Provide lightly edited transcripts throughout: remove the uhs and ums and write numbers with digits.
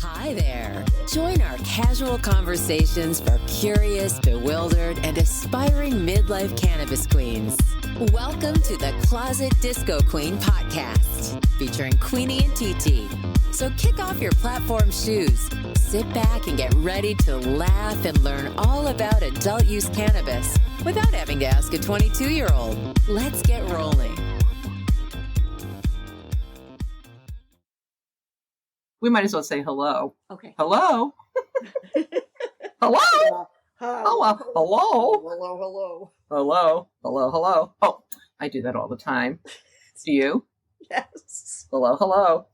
Hi there. Join our casual conversations for curious, bewildered, and aspiring midlife cannabis queens. Welcome to the Closet Disco Queen podcast, featuring Queenie and TT. So kick off your platform shoes, sit back and get ready to laugh and learn all about adult use cannabis without having to ask a 22-year-old. Let's get rolling. We might as well say hello. Okay. Hello? Hello? Hello? Hello? Hello. Hello? Hello? Hello? Oh, I do that all the time. Do you? Yes. Hello? Hello?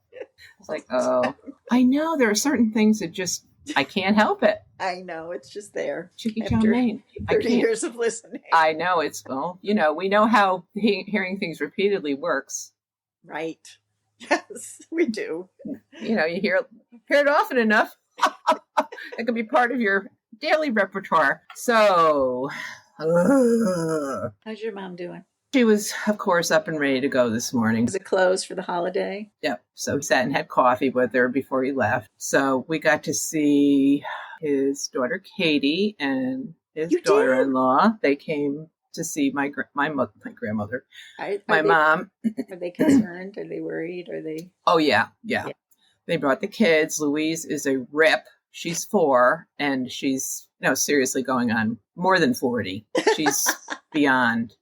It's like, oh. I know there are certain things that just, I can't help it. I know. It's just there. Chicky After chow mein. 30 years of listening. I know it's, well, you know, we know how hearing things repeatedly works. Right. Yes, we do. You know, you hear it often enough. It can be part of your daily repertoire. So, How's your mom doing? she was, of course, up and ready to go this morning. Was it closed for the holiday? Yep. So he sat and had coffee with her before he left. So we got to see his daughter, Katie, and his daughter-in-law. They came to see my grandmother, my mom. Are they concerned? Are they worried? Are they? Oh, yeah. They brought the kids. Louise is a rip. She's 4, and she's, no, seriously going on more than 40. She's beyond.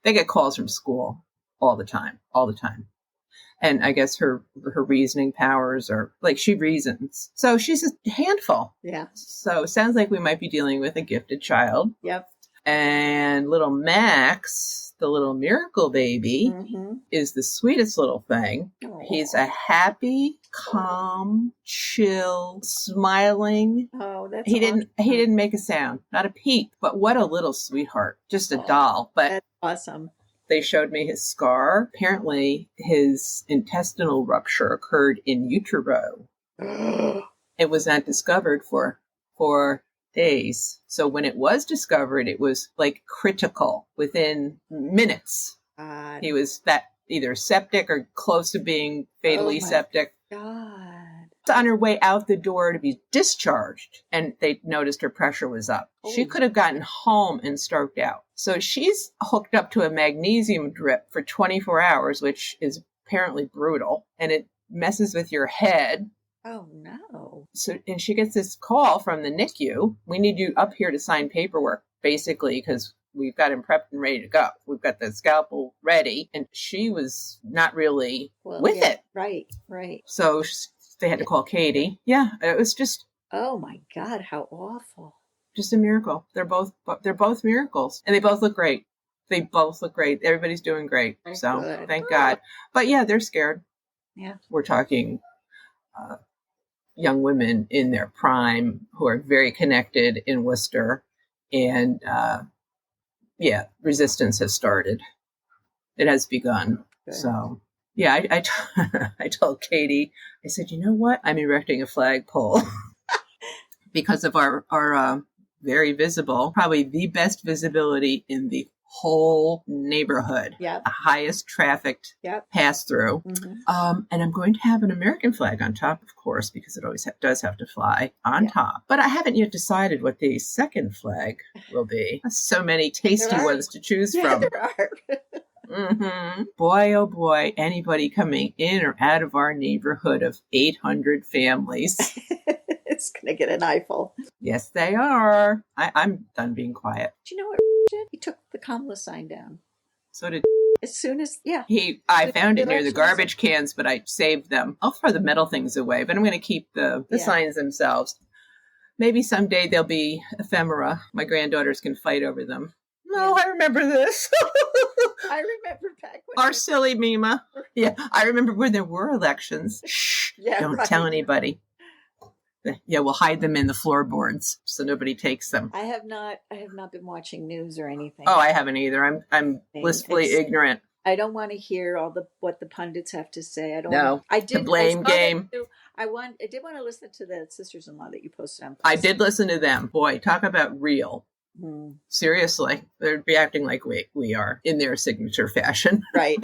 They get calls from school all the time. And I guess her reasoning powers are, like, she reasons. So she's a handful. Yeah. So it sounds like we might be dealing with a gifted child. Yep. And little Max, the little miracle baby, is the sweetest little thing. Aww. He's a happy, calm, chill, smiling. Oh, that's He didn't make a sound, not a peep. But what a little sweetheart, just a doll. But that's awesome. They showed me his scar. Apparently, his intestinal rupture occurred in utero. It was not discovered for 4 days. So when it was discovered, it was like critical within minutes. He was that either septic or close to being fatally septic. God. On her way out the door to be discharged, and they noticed her pressure was up. She could have gotten home and stroked out. So she's hooked up to a magnesium drip for 24 hours, which is apparently brutal, and it messes with your head. Oh, no. So, and she gets this call from the NICU. We need you up here to sign paperwork, basically, because we've got him prepped and ready to go. We've got the scalpel ready. And she was not really with it. Right. So they had to call Katie. Yeah, it was just... Oh, my God, how awful. Just a miracle. They're both miracles. And they both look great. Everybody's doing great. So good. Thank God. But yeah, they're scared. Yeah. We're talking... young women in their prime who are very connected in Worcester. And, resistance has started. It has begun. Good. So, yeah, I told Katie, I said, you know what? I'm erecting a flagpole because of our very visible, probably the best visibility in the whole neighborhood. Yep. The highest trafficked pass through. And I'm going to have an American flag on top, of course, because it always does have to fly on top. But I haven't yet decided what the second flag will be. So many tasty ones to choose from. There are. Boy, oh boy, anybody coming in or out of our neighborhood of 800 families. It's going to get an eyeful. Yes, they are. I'm done being quiet. Do you know what did? He took the Kamala sign down. So did... As soon as, I found it near the garbage cans, but I saved them. I'll throw the metal things away, but I'm going to keep the signs themselves. Maybe someday they'll be ephemera. My granddaughters can fight over them. No, I remember this. I remember back when... Our silly Mima. Yeah, I remember when there were elections. Shh, don't tell anybody. Yeah, we'll hide them in the floorboards so nobody takes them. I have not been watching news or anything. Oh, I haven't either. I'm blissfully ignorant. I don't want to hear what the pundits have to say. I don't. No, the blame game. I did want to listen to the sisters-in-law that you posted on. I did listen to them. Boy, talk about real. Seriously, they're reacting like we are in their signature fashion. Right.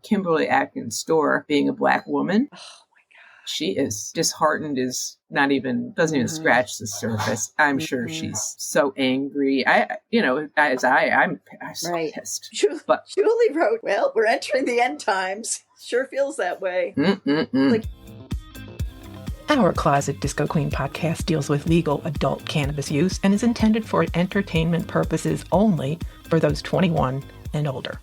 Kimberly Atkins' store being a black woman. Oh my she is disheartened, doesn't even scratch the surface. I'm sure she's so angry. I'm so Right. pissed. But Julie wrote, well, we're entering the end times. Sure feels that way. Like, Our Closet Disco Queen podcast deals with legal adult cannabis use and is intended for entertainment purposes only for those 21 and older.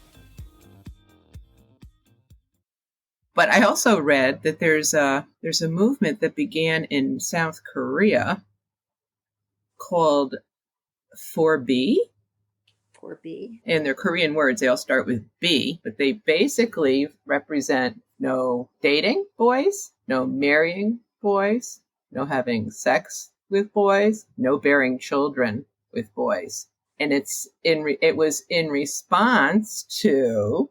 But I also read that there's a movement that began in South Korea called 4B. 4B. And they're Korean words. They all start with B, but they basically represent no dating boys, no marrying boys, no having sex with boys, no bearing children with boys. And it was in response to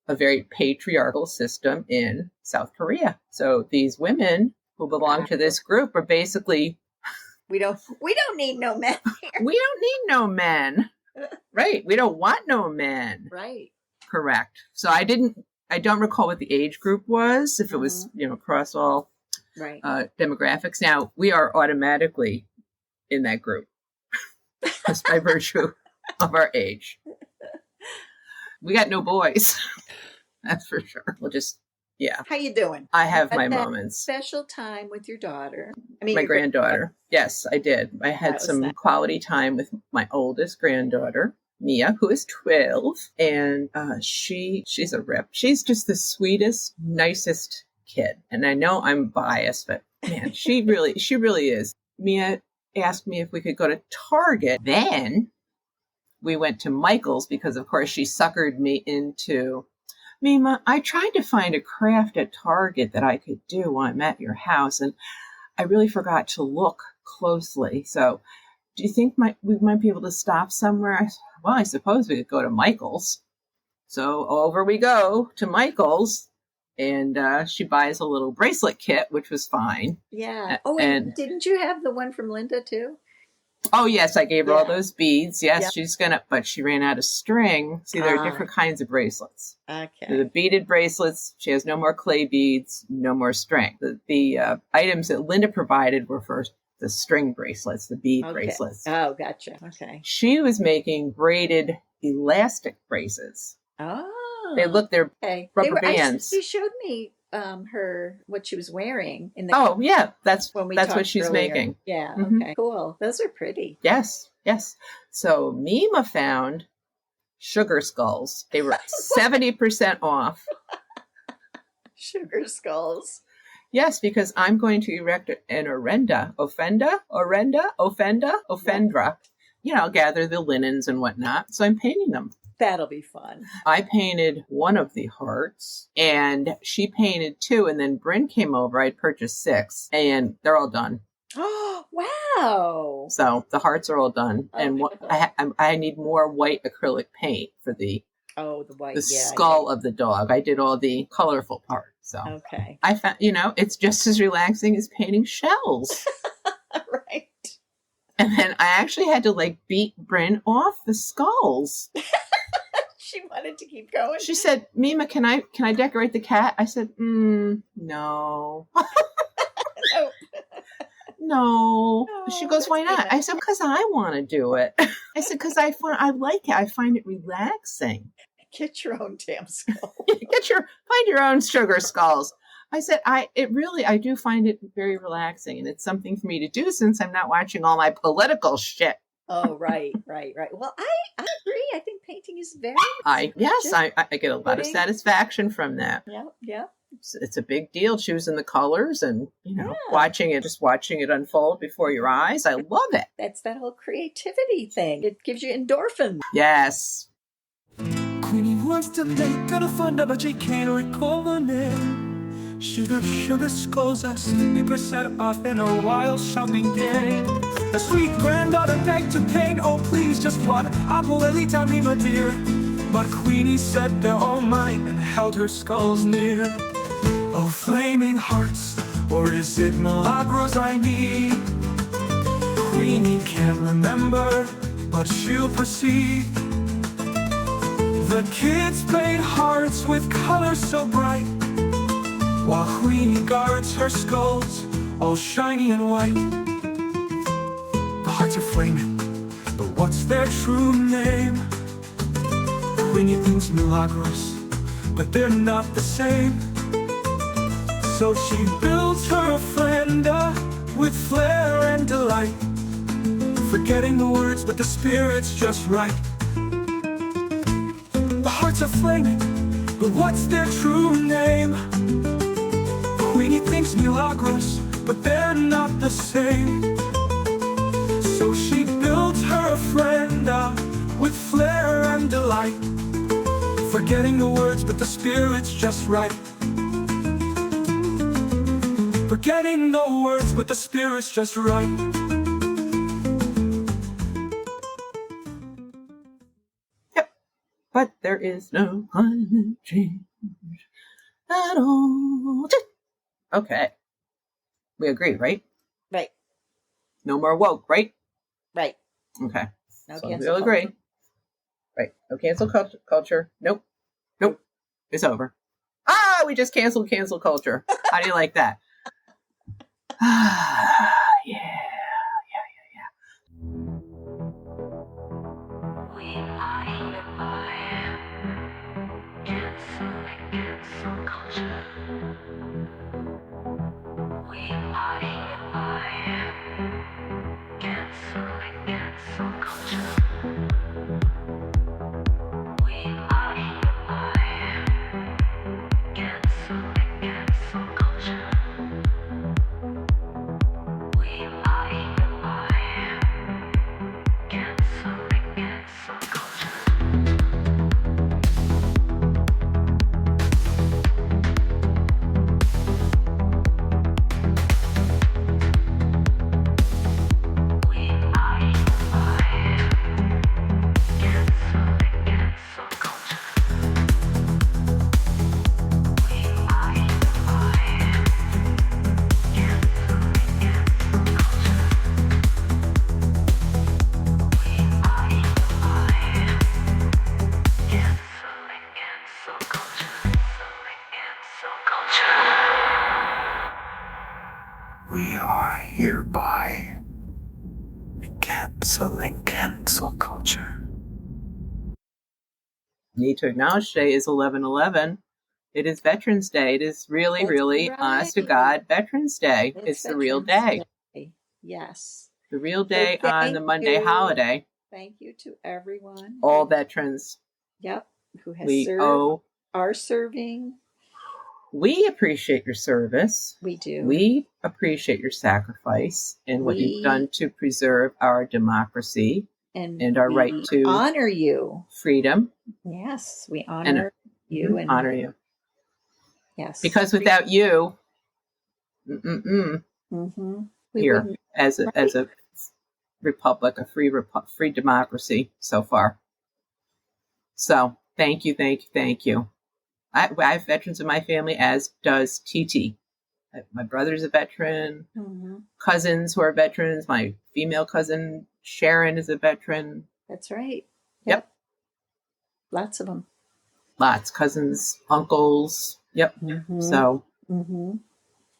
a very patriarchal system in South Korea. So these women who belong to this group are basically, we don't need no men here. We don't need no men. Right. We don't want no men. Right. Correct. So I don't recall what the age group was, if it was, across all demographics. Now, we are automatically in that group just by virtue of our age. We got no boys. That's for sure. We'll just, How you doing? I have my moments. Special time with your daughter. I mean, my granddaughter. Yes, I did. I had some quality time with my oldest granddaughter, Mia, who is 12. And she's a rip. She's just the sweetest, nicest kid. And I know I'm biased, but man, she really is. Mia asked me if we could go to Target. Then we went to Michael's because, of course, she suckered me into, Mima, I tried to find a craft at Target that I could do while I'm at your house, and I really forgot to look closely. So do you think we might be able to stop somewhere? Well, I suppose we could go to Michael's. So over we go to Michael's, and she buys a little bracelet kit, which was fine. Yeah. Oh, and didn't you have the one from Linda, too? Oh, yes, I gave her all those beads. Yes, she's but she ran out of string. See, there are different kinds of bracelets. Okay. The beaded bracelets, she has no more clay beads, no more string. The items that Linda provided were for the string bracelets, the bead bracelets. Oh, gotcha. Okay. She was making braided elastic braces. Oh. They're rubber bands. She showed me what she was wearing in the that's what she's making. Yeah. Okay. Cool. Those are pretty. Yes. So Mima found sugar skulls. They were 70% off. Sugar skulls. Yes, because I'm going to erect an ofrenda, gather the linens and whatnot. So I'm painting them. That'll be fun. I painted one of the hearts, and she painted 2, and then Bryn came over. I'd purchased 6, and they're all done. Oh, wow. So the hearts are all done. And I need more white acrylic paint for the skull of the dog. I did all the colorful part. So I found, it's just as relaxing as painting shells. Right. And then I actually had to beat Bryn off the skulls. She wanted to keep going. She said, Mima, can I decorate the cat? I said, no. Nope. No. She goes, why not? I said, because I want to do it. I said, because I like it. I find it relaxing. Get your own damn skull. Find your own sugar skulls. I said, I do find it very relaxing, and it's something for me to do since I'm not watching all my political shit. Oh, right. Well, I agree. I think painting is very. I get a lot of satisfaction from that. Yeah. It's a big deal choosing the colors and watching it unfold before your eyes. I love it. That's that whole creativity thing. It gives you endorphins. Yes. Queenie wants to make a fun, but she can't recall the name. Sugar skulls are 60% off in a wild shopping day. The sweet granddaughter begged to paint. Oh, please, just what? Apple tell me, my dear. But Queenie said they're all mine and held her skulls near. Oh, flaming hearts, or is it milagros I need? Queenie can't remember, but she'll proceed. The kids paint hearts with colors so bright. while Queenie guards her skulls, all shiny and white. The hearts are flaming, but what's their true name? Queenie thinks milagros, but they're not the same. So she builds her ofrenda with flair and delight, forgetting the words, but the spirit's just right. The hearts are flaming, but what's their true name? Queenie thinks milagros, but they're not the same. So she builds her ofrenda with flair and delight, forgetting the words, but the spirit's just right. Forgetting the words, but the spirit's just right. Yep. But there is no climate change at all. Okay. We agree, right? Right. No more woke, right? Right. Okay. No So cancel we'll agree. culture. Right. No cancel culture. Nope. Nope. It's over. Ah, we just canceled cancel culture. How do you like that? Yeah. We are here by cancel culture. We are here by cancel culture. We are here by cancel culture. We are here by cancel culture. We are here by cancel culture. We are here by cancel culture. We are here by cancel culture. We are hereby canceling cancel culture. Need to acknowledge today is 11/11. It is Veterans Day. It is really, That's really, right. honest to God, Veterans Day. It's the real day. Veterans Day. Yes. The real day on the thank Monday you. holiday. Thank you to everyone. All veterans. Yep. Who has We served, are serving. we appreciate your service. We do. We appreciate your sacrifice and what you've done to preserve our democracy and our we right to honor you. freedom. Yes, we honor you and honor you. Yes, Because without you, we here wouldn't- as a republic, a free democracy so far. So thank you. I have veterans in my family, as does TT. My brother's a veteran. Cousins who are veterans. My female cousin Sharon is a veteran. That's right. Yep. Lots of them. Lots. Cousins, uncles. Yep. So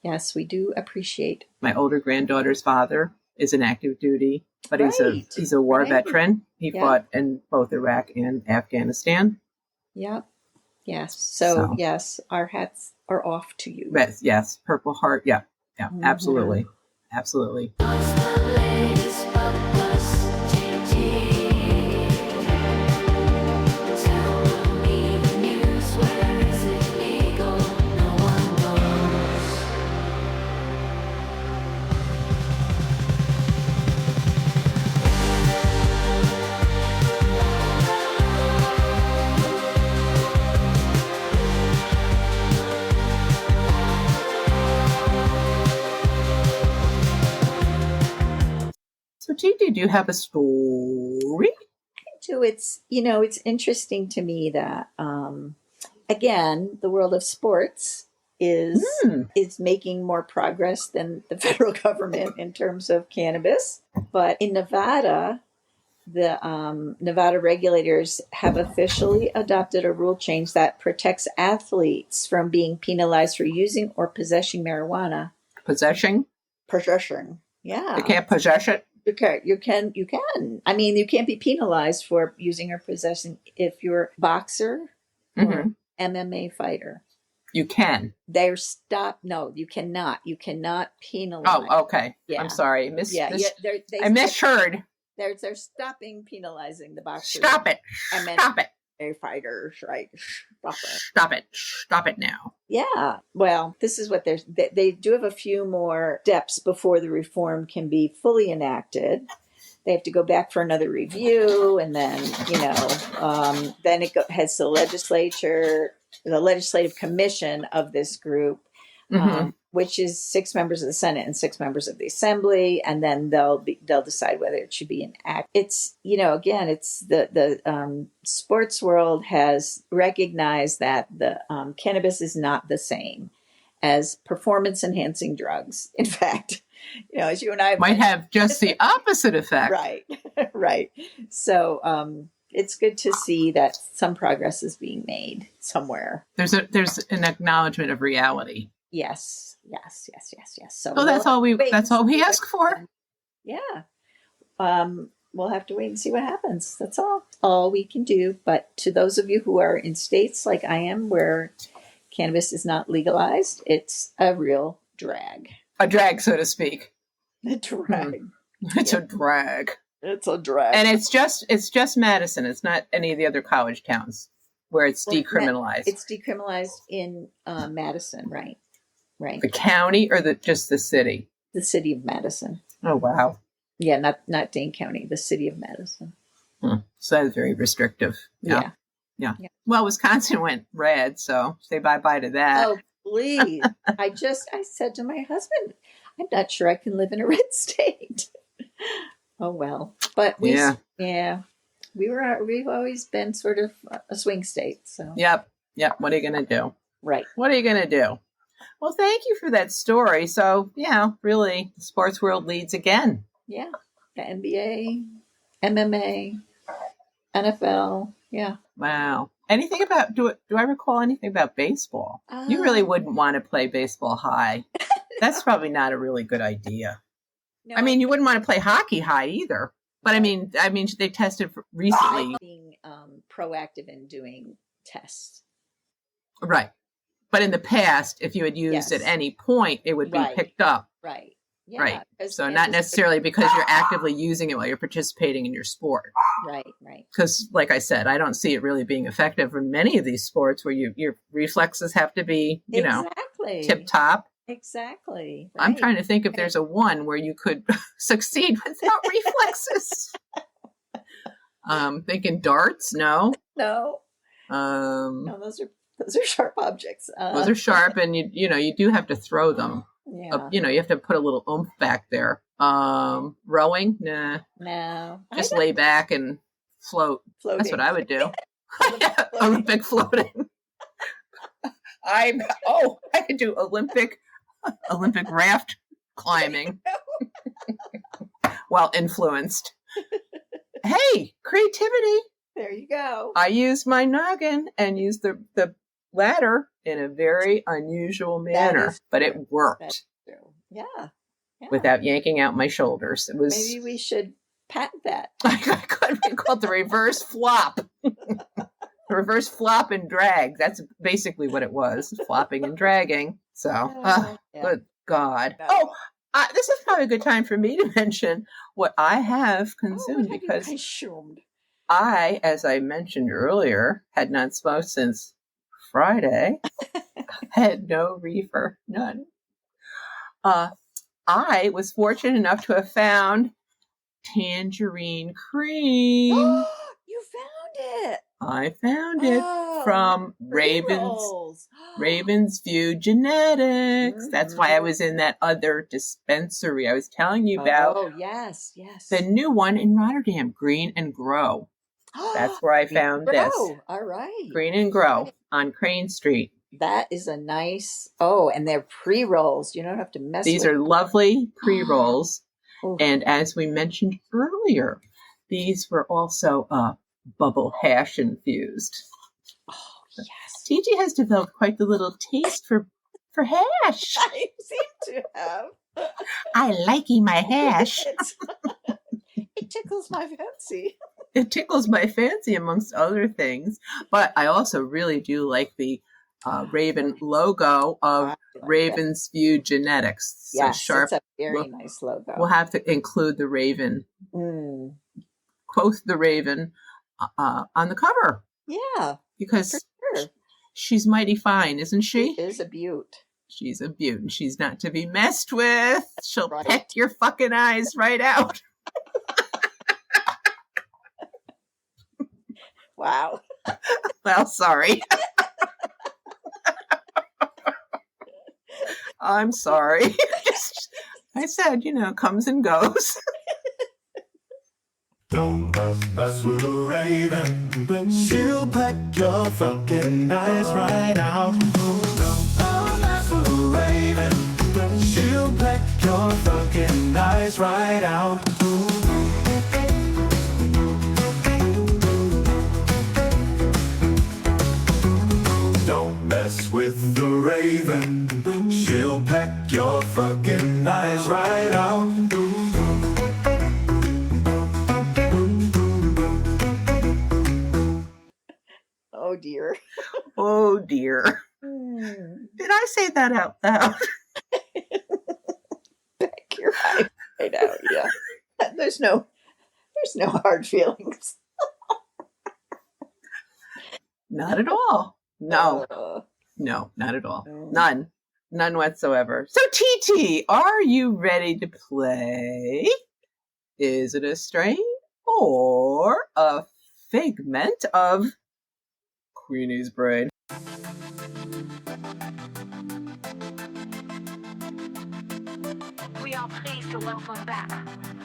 Yes, we do appreciate. my older granddaughter's father is in active duty, but he's a war veteran. He fought in both Iraq and Afghanistan. Yep. Yes. So yes, our hats are off to you. Yes. Purple Heart. Yeah. Absolutely. So, TT, do you have a story? It's interesting to me that again, the world of sports is making more progress than the federal government in terms of cannabis. But in Nevada, the Nevada regulators have officially adopted a rule change that protects athletes from being penalized for using or possessing marijuana. Possession? Possession. Yeah. You can't possess it? You can. I mean, you can't be penalized for using or possessing if you're a boxer or MMA fighter. You can. They're stopped. No, you cannot. You cannot penalize. Oh, okay. Yeah. I'm sorry. I I misheard. They're stopping penalizing the boxers. Stop it. Stop it. Fighters, right? Stop it now. Yeah. Well, this is what they do have a few more steps before the reform can be fully enacted. They have to go back for another review, and then then it heads to the legislature, the legislative commission of this group, which is 6 members of the Senate and 6 members of the Assembly, and then they'll decide whether it should be an act. It's again, it's the sports world has recognized that the cannabis is not the same as performance enhancing drugs. In fact, as you and I might have just the opposite effect. Right, right. So it's good to see that some progress is being made somewhere. There's an acknowledgement of reality. Yes. So that's all we ask for. Yeah. We'll have to wait and see what happens. That's all we can do. But to those of you who are in states like I am, where cannabis is not legalized, it's a real drag. A drag, so to speak. A drag. It's a drag. It's a drag. And it's just Madison. It's not any of the other college towns where it's decriminalized. It's decriminalized in Madison, right? Right. The county or just the city? The city of Madison. Oh, wow. Yeah, not Dane County, the city of Madison. So that's very restrictive. Yeah. Well, Wisconsin went red, so say bye-bye to that. Oh, please. I said to my husband, I'm not sure I can live in a red state. Oh, well. But we've always been sort of a swing state. So. Yep. What are you going to do? Right. What are you going to do? Well, thank you for that story. So, really, the sports world leads again. Yeah. The NBA, MMA, NFL. Yeah. Wow. Anything about, do I recall anything about baseball? You really wouldn't want to play baseball high. That's probably not a really good idea. No. I mean, you wouldn't want to play hockey high either. But I mean, they tested recently. Being proactive in doing tests. Right. But in the past, if you had used at any point, it would be picked up. Right. Yeah. Right. So not necessarily because you're actively using it while you're participating in your sport. Right. Because like I said, I don't see it really being effective in many of these sports where your reflexes have to be, tip top. Exactly. Right. I'm trying to think if there's a one where you could succeed without reflexes. Thinking darts? No. No, those are sharp objects. Those are sharp, and you do have to throw them. Yeah. You have to put a little oomph back there. Rowing? Nah. No. Just lay back and float. Floating. That's what I would do. Olympic floating. I could do Olympic raft climbing while influenced. Hey, creativity. There you go. I used my noggin and used the ladder in a very unusual manner, but it worked. Yeah. Without yanking out my shoulders. It was. Maybe we should patent that. I could be called the reverse flop. Reverse flop and drag. That's basically what it was. Flopping and dragging. So, good God. No. This is probably a good time for me to mention what I have consumed because I, as I mentioned earlier, had not smoked since Friday. Had no reefer, none. I was fortunate enough to have found tangerine cream. You found it. I found it from Ravens View Genetics. That's why I was in that other dispensary I was telling you about. Oh, yes. The new one in Rotterdam, Green and Grow. That's where I found this. All right. Green and Grow on Crane Street. That is a nice, and they're pre-rolls. You don't have to mess with them. These are lovely pre-rolls. And as we mentioned earlier, These were also bubble hash infused. Oh, yes. TT has developed quite the little taste for hash. I seem to have. I likey my hash. It tickles my fancy. It tickles my fancy, amongst other things. But I also really do like the Raven logo of I like Raven's View Genetics. So Yes, sharp. it's a very nice logo. We'll have to include the Raven, quote the Raven, on the cover. Yeah, Because for sure. she's mighty fine, isn't she? It is a beaut. She's a beaut, and she's not to be messed with. She'll right. peck your fucking eyes right out. Wow. Well, sorry. I'm sorry. I said, comes and goes. Don't mess with a raven. She'll pack your fucking eyes right out. Don't mess with a raven. She'll pack your fucking eyes right out. Don't mess with the raven. She'll pack your fucking eyes right out. Oh dear. Oh, dear. Did I say that out loud? Back your eye right out. Yeah. There's no hard feelings. Not at all. No. No, not at all. None. None whatsoever. So, TT, are you ready to play? Is it a strain or a figment of Queenie's brain? We are pleased to welcome back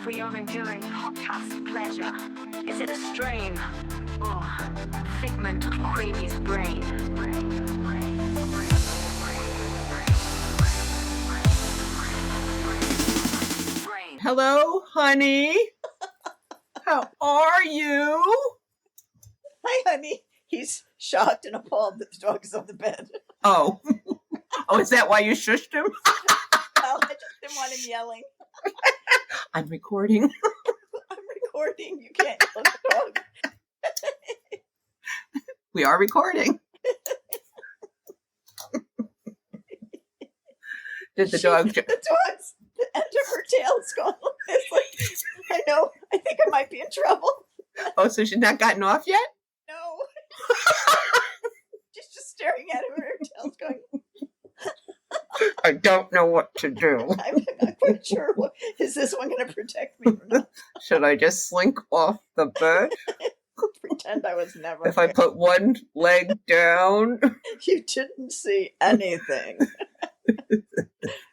for your enduring podcast pleasure. Is it a strain or figment of Queenie's brain? Hello, honey. How are you? Hi, honey. He's shocked and appalled that the dog is on the bed. Oh. Oh, is that why you shushed him? Well, I just didn't want him yelling. I'm recording. I'm recording. You can't yell at the dog. We are recording. Did the dog... The dog's, the end of her tail's going like this. Like, I know. I think I might be in trouble. Oh, so she's not gotten off yet? No. She's just staring at him and her tail's going. I don't know what to do. I'm not quite sure. Is this one going to protect me or not? Should I just slink off the bed? Pretend I was never. If I put one leg down? You didn't see anything.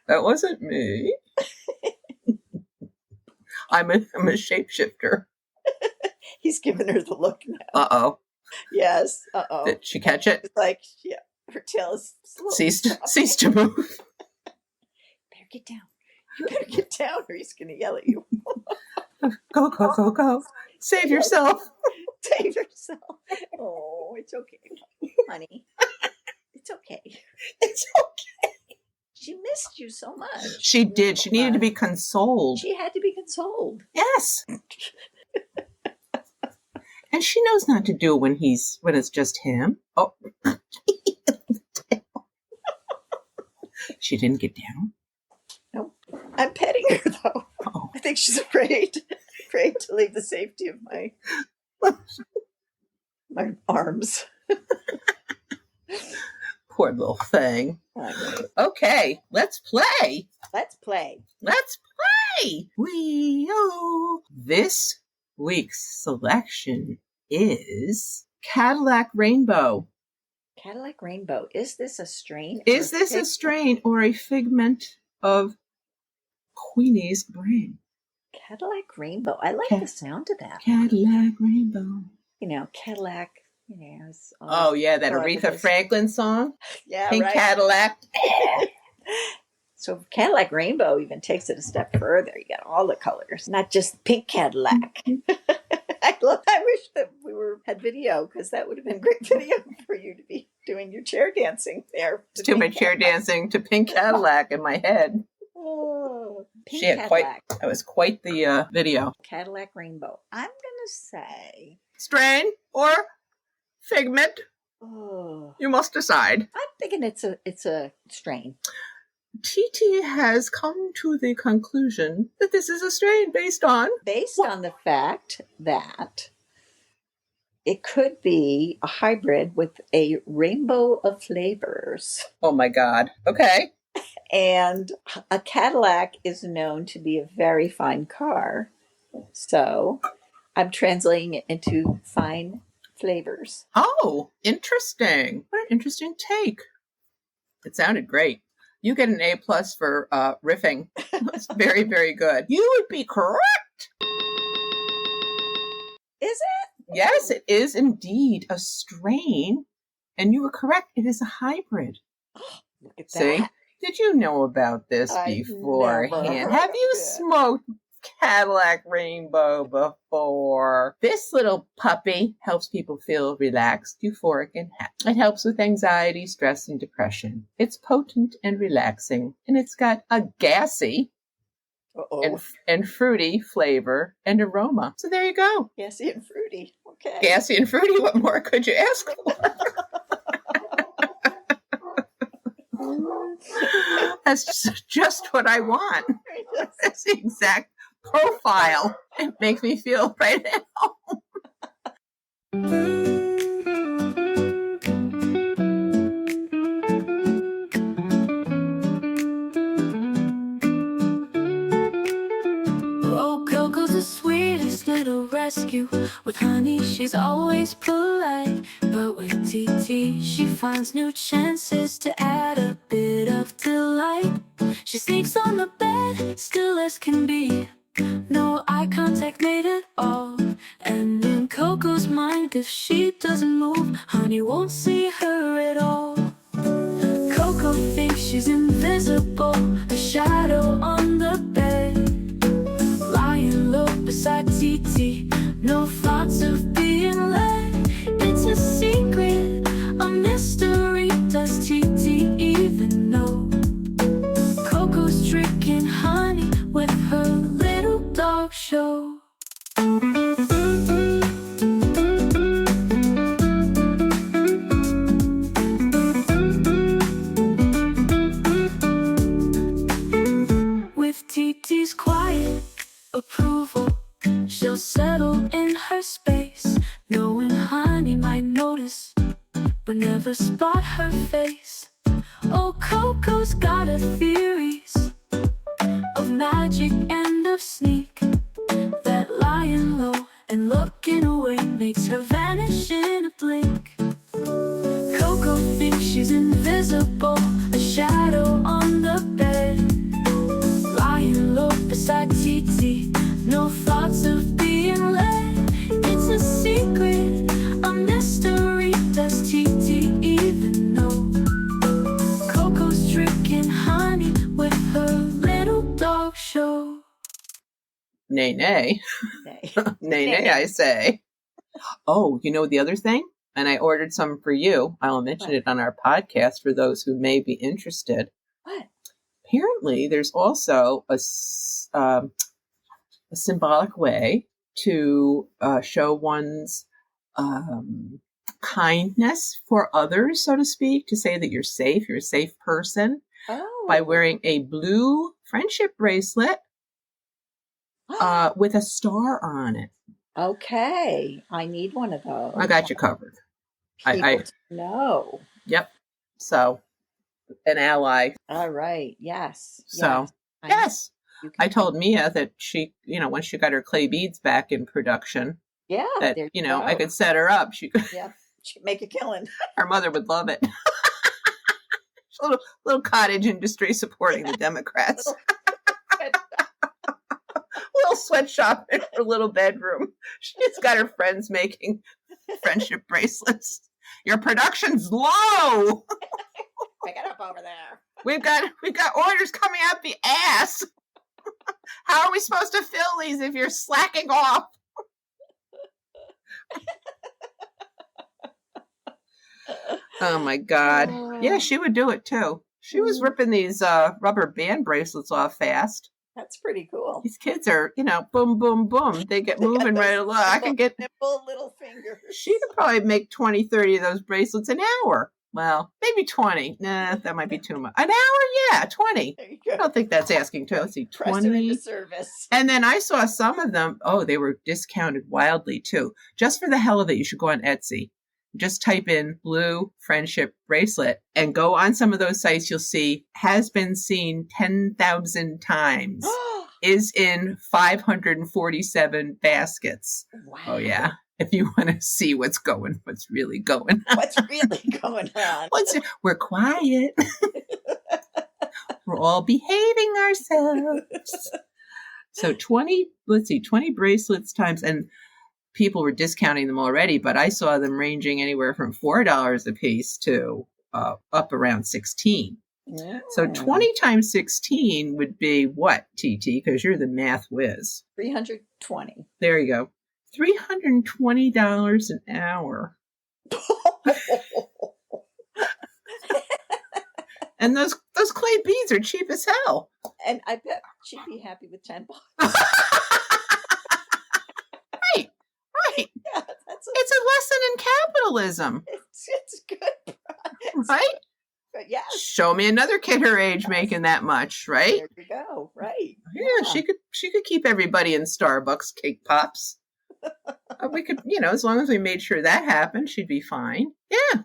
That wasn't me. I'm a shapeshifter. He's giving her the look now. Uh-oh. Yes. Uh-oh. Did she catch it? It's like, yeah, her tail is Cease to move. Better get down. You better get down or he's going to yell at you. Go, go, go, go. Save yourself. Save yourself. Oh, it's okay, honey. It's okay. It's okay. She missed you so much. She did. She needed to be consoled. She had to be consoled. Yes. And she knows not to do it when it's just him. Oh. She didn't get down. No. I'm petting her though. Oh. I think she's afraid to leave the safety of my arms. Poor little thing. Okay, let's play. Let's play. Let's play. This week's selection is Cadillac Rainbow. Cadillac Rainbow. Is this a strain? Is this a strain or a figment of Queenie's brain? Cadillac Rainbow. I like the sound of that. Cadillac Rainbow. You know, Cadillac. You know. Oh yeah, that Aretha Franklin song. Yeah, Pink right. Cadillac. So Cadillac Rainbow even takes it a step further. You got all the colors, not just pink Cadillac. I wish that we had video, because that would have been great video for you to be doing your chair dancing there. To my chair dancing to Pink Cadillac in my head. Oh, Pink She had Cadillac. that was quite the video. Cadillac Rainbow. I'm going to say... Strain or figment? Oh, You must decide. I'm thinking it's a strain. TT has come to the conclusion that this is a strain based on the fact that it could be a hybrid with a rainbow of flavors. Oh my God. Okay. And a Cadillac is known to be a very fine car. So I'm translating it into fine flavors. Oh, interesting. What an interesting take. It sounded great. You get an A+ for riffing. It's very, very good. You would be correct. Is it? Yes, it is indeed a strain. And you were correct. It is a hybrid. Look at See? that. Did you know about this I've beforehand? never Have heard you of it. smoked Cadillac Rainbow before? This little puppy helps people feel relaxed, euphoric, and happy. It helps with anxiety, stress, and depression. It's potent and relaxing, and it's got a gassy and fruity flavor and aroma. So there you go. Gassy and fruity. Okay. Gassy and fruity. What more could you ask for? That's just what I want. That's the exact profile. It makes me feel right at home. Oh, Coco's the sweetest little rescue. With honey, she's always polite. But with TT, she finds new chances to add a bit of delight. She sneaks on the bed, still as can be. No eye contact made at all. And in Coco's mind, if she doesn't move, honey won't see her at all. Coco thinks she's invisible, a shadow on the bed. Lying low beside TT, no thoughts of being led. It's a secret, a mystery. Does TT even know? Coco's drinking honey with her little dog show. With TT's quiet approval, she'll settle in her space, knowing honey might notice, but never spot her face. Oh, Coco's got her theories of magic and of sneak. That lying low and looking away makes her vanish in a blink. Coco thinks she's invisible, a shadow on the bed. Lying low beside TT, no thoughts of being led. It's a secret, a mystery. Does TT even know? Coco's drinking honey with her little dog show. Nay, nay. Nay, nay, I say. Oh, you know the other thing? And I ordered some for you. I'll mention it on our podcast for those who may be interested. What? Apparently, there's also a symbolic way to show one's kindness for others, so to speak, to say that you're safe, you're a safe person, by wearing a blue friendship bracelet with a star on it. Okay. I need one of those. I got you covered. No. Yep. So, an ally. All right. Yes. So, yes. I told Mia that she, when she got her clay beads back in production, that, I could set her up. She could, she'd make a killing. Her mother would love it. little cottage industry supporting the Democrats. Little sweatshop in her little bedroom. She's got her friends making friendship bracelets. Your production's low. Pick it up over there. We've got orders coming out the ass. How are we supposed to fill these if you're slacking off? Oh my God. Yeah, she would do it too. She was ripping these rubber band bracelets off fast. That's pretty cool. These kids are, boom, boom, boom. They get moving right along. I could get nimble little fingers. She could probably make 20, 30 of those bracelets an hour. Well, maybe 20. Nah, that might be too much. An hour? Yeah, 20. There you go. I don't think that's asking too. Let's see, Press her 20. into service. And then I saw some of them. Oh, they were discounted wildly too. Just for the hell of it, you should go on Etsy. Just type in blue friendship bracelet and go on some of those sites. You'll see has been seen 10,000 times. Is in 547 baskets. Wow. Oh yeah. If you want to see what's really going on. What's really going on? We're quiet. We're all behaving ourselves. So 20 bracelets times, and people were discounting them already, but I saw them ranging anywhere from $4 a piece to up around 16. Yeah. So 20 times 16 would be what, TT? Because you're the math whiz. 320. There you go. $320 an hour. And those clay beads are cheap as hell. And I bet she'd be happy with $10. Right. Yeah, It's a lesson in capitalism. It's good price. Right? But yeah. Show me another kid her age making that much, right? There you go. Right. Yeah, she could keep everybody in Starbucks cake pops. We could, as long as we made sure that happened, she'd be fine. Yeah.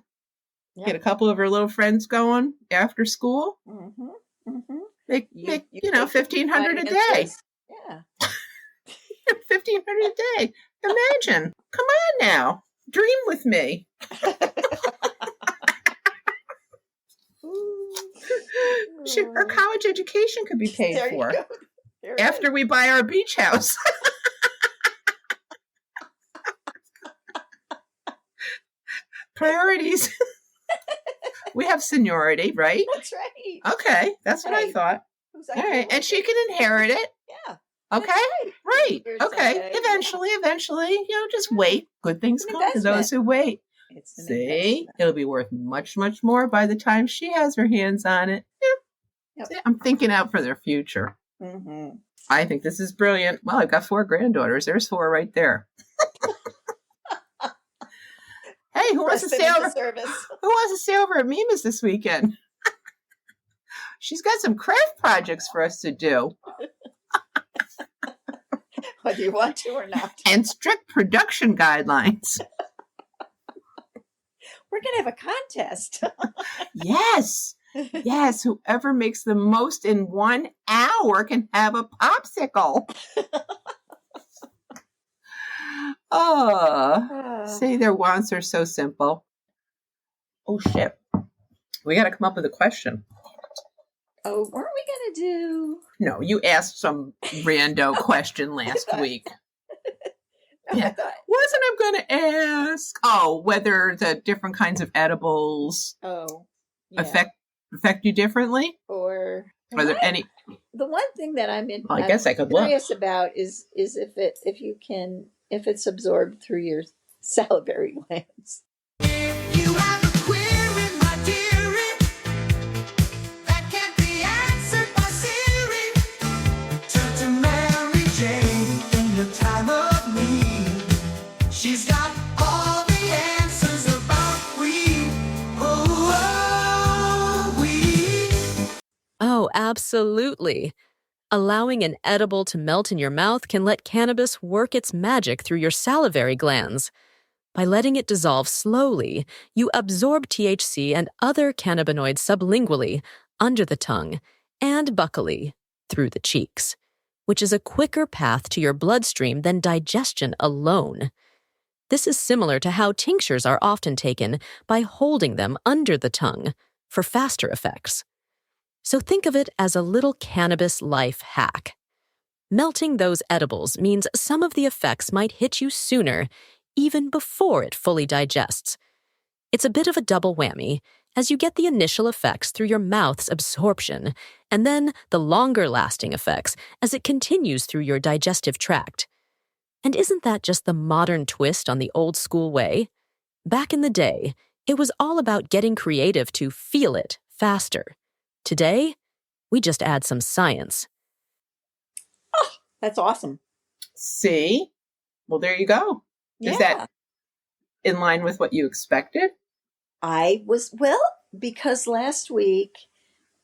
Get a couple of her little friends going after school. Mm-hmm. Mm-hmm. Make $1,500 a day. Yeah. $1,500 a day. Imagine. Come on now. Dream with me. Her college education could be paid for after we buy our beach house. Priorities. We have seniority, right? That's right. Okay, that's what I thought. All right, and she can inherit it. Yeah. Okay, right. Okay, eventually, just wait. Good things come to those who wait. See, it'll be worth much, much more by the time she has her hands on it. Yeah. See, I'm thinking out for their future. Mm-hmm. I think this is brilliant. Well, I've got 4 granddaughters. There's 4 right there. Hey, who wants to stay over? Who wants to stay over at Mima's this weekend? She's got some craft projects for us to do. Whether you want to or not. And strict production guidelines. We're going to have a contest. Yes. Yes. Whoever makes the most in 1 hour can have a popsicle. See, their wants are so simple. Oh, shit. We got to come up with a question. Oh, weren't we going to do? No, you asked some rando question last week. Yeah. Wasn't I going to ask? Oh, whether the different kinds of edibles affect you differently? Or are there any? The one thing that I'm curious about is if it's absorbed through your salivary glands. You have a query, my dearie, that can't be answered by Siri. Turn to Mary Jane in your time of need. She's got all the answers about weed. Oh, absolutely. Allowing an edible to melt in your mouth can let cannabis work its magic through your salivary glands. By letting it dissolve slowly, you absorb THC and other cannabinoids sublingually, under the tongue, and buccally, through the cheeks, which is a quicker path to your bloodstream than digestion alone. This is similar to how tinctures are often taken by holding them under the tongue for faster effects. So think of it as a little cannabis life hack. Melting those edibles means some of the effects might hit you sooner, even before it fully digests. It's a bit of a double whammy, as you get the initial effects through your mouth's absorption, and then the longer-lasting effects as it continues through your digestive tract. And isn't that just the modern twist on the old school way? Back in the day, it was all about getting creative to feel it faster. Today, we just add some science. Oh, that's awesome. See? Well, there you go. Yeah. Is that in line with what you expected? Because last week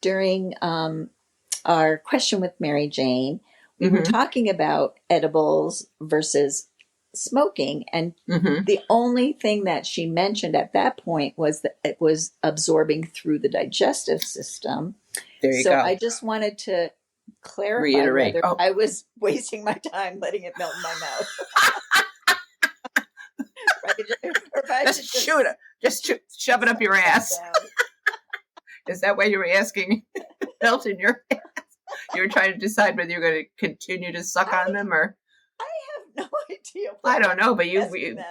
during our question with Mary Jane, we were talking about edibles versus smoking. And the only thing that she mentioned at that point was that it was absorbing through the digestive system. There you go. I just wanted to clarify Reiterate. whether I was wasting my time letting it melt in my mouth. Just shove it up your ass. Is that why you were asking melt in your ass? You were trying to decide whether you're going to continue to suck on them or... I have no idea. I don't know, but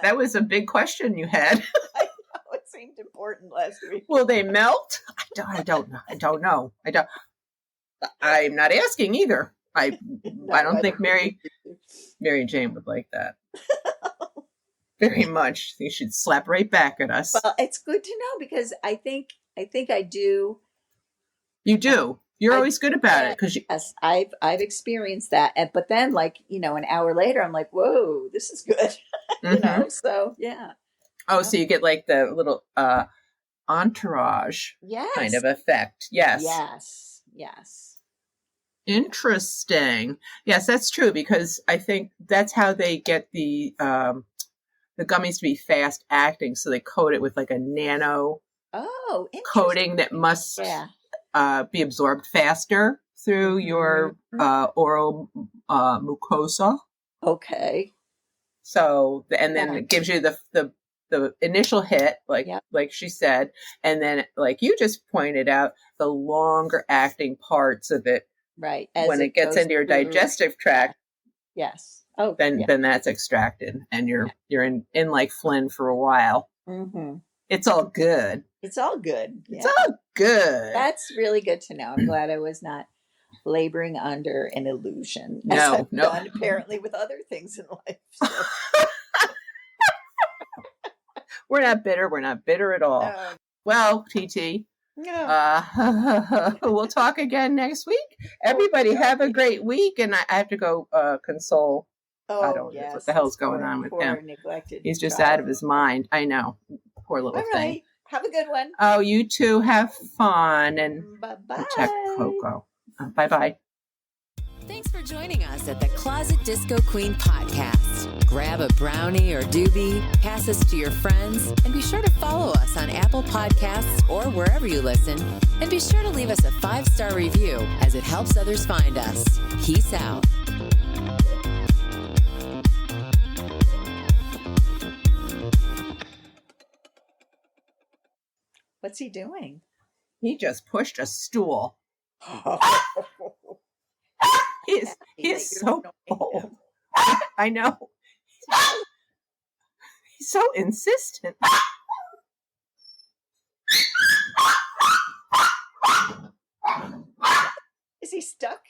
that was a big question you had. I know, it seemed important last week. Will they melt? I don't know. I'm not asking either. I don't think Mary Jane would like that. Very much. You should slap right back at us. Well, it's good to know because I think I do. You do. You're always good about it because yes, I've experienced that. But then, an hour later, I'm like, whoa, this is good. So yeah. Oh, so you get like the little entourage kind of effect. Yes. Yes. Interesting. Yes, that's true because I think that's how they get the gummies to be fast acting. So they coat it with like a nano coating that must be absorbed faster through your oral mucosa. Okay. So, and then it gives you the initial hit, like she said, and then like you just pointed out, the longer acting parts of it. Right. When it gets into your digestive tract. Yes. Oh, then that's extracted, and you're in like Flynn for a while. Mm-hmm. It's all good. It's all good. Yeah. It's all good. That's really good to know. I'm glad I was not laboring under an illusion. No. Done apparently with other things in life. So. We're not bitter. We're not bitter at all. Well, TT. We'll talk again next week. Everybody have a great week, and I have to go console. I don't know what the hell's going on with him. He's just out of his mind. I know. Poor little thing. Right. Have a good one. Oh, you too. Have fun. And bye-bye. Check Coco. Bye-bye. Thanks for joining us at the Closet Disco Queen podcast. Grab a brownie or doobie, pass us to your friends, and be sure to follow us on Apple Podcasts or wherever you listen. And be sure to leave us a 5-star review as it helps others find us. Peace out. What's he doing? He just pushed a stool. He's so old. I know. He's so insistent. Is he stuck?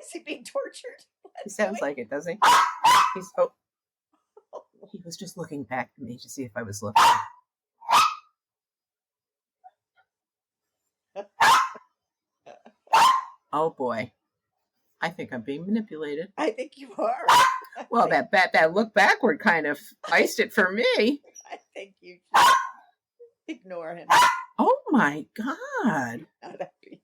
Is he being tortured? He sounds like it, doesn't he? He was just looking back at me to see if I was looking. Oh boy. I think I'm being manipulated. I think you are. Well, that look backward kind of iced it for me. I think you should ignore him. Oh my God. Not happy.